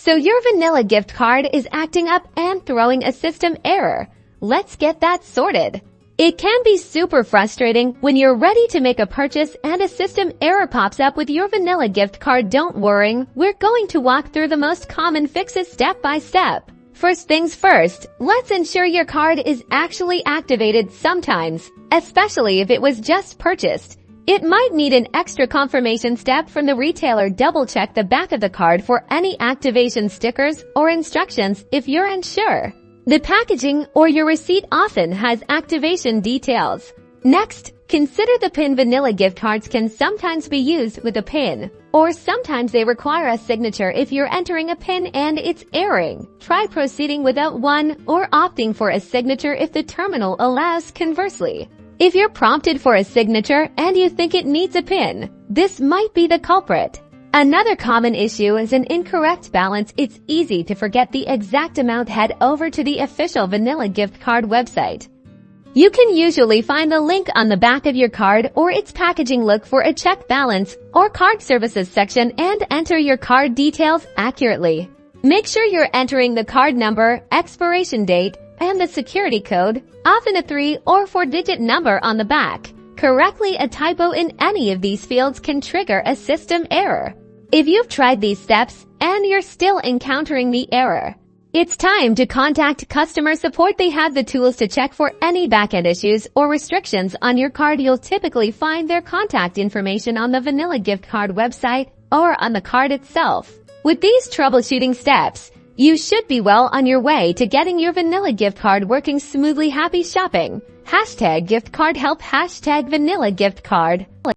So your vanilla gift card is acting up and throwing a system error. Let's get that sorted. It can be super frustrating when you're ready to make a purchase and a system error pops up with your vanilla gift card. Don't worry, we're going to walk through the most common fixes step by step. First things first, let's ensure your card is actually activated. Sometimes, especially if it was just purchased, it might need an extra confirmation step from the retailer. Double check the back of the card for any activation stickers or instructions if you're unsure. The packaging or your receipt often has activation details. Next, consider the PIN. Vanilla gift cards can sometimes be used with a PIN, or sometimes they require a signature. If you're entering a PIN and it's erroring, try proceeding without one or opting for a signature if the terminal allows. Conversely, if you're prompted for a signature and you think it needs a PIN, this might be the culprit. Another common issue is an incorrect balance. It's easy to forget the exact amount. Head over to the official vanilla gift card website. You can usually find the link on the back of your card or its packaging. Look for a check balance or card services section and enter your card details accurately. Make sure you're entering the card number, expiration date, and the security code, often a 3 or 4-digit number on the back, correctly. A typo in any of these fields can trigger a system error. If you've tried these steps and you're still encountering the error, it's time to contact customer support. They have the tools to check for any backend issues or restrictions on your card. You'll typically find their contact information on the vanilla gift card website or on the card itself. With these troubleshooting steps, you should be well on your way to getting your vanilla gift card working smoothly. Happy shopping! #gift card help #vanilla gift card.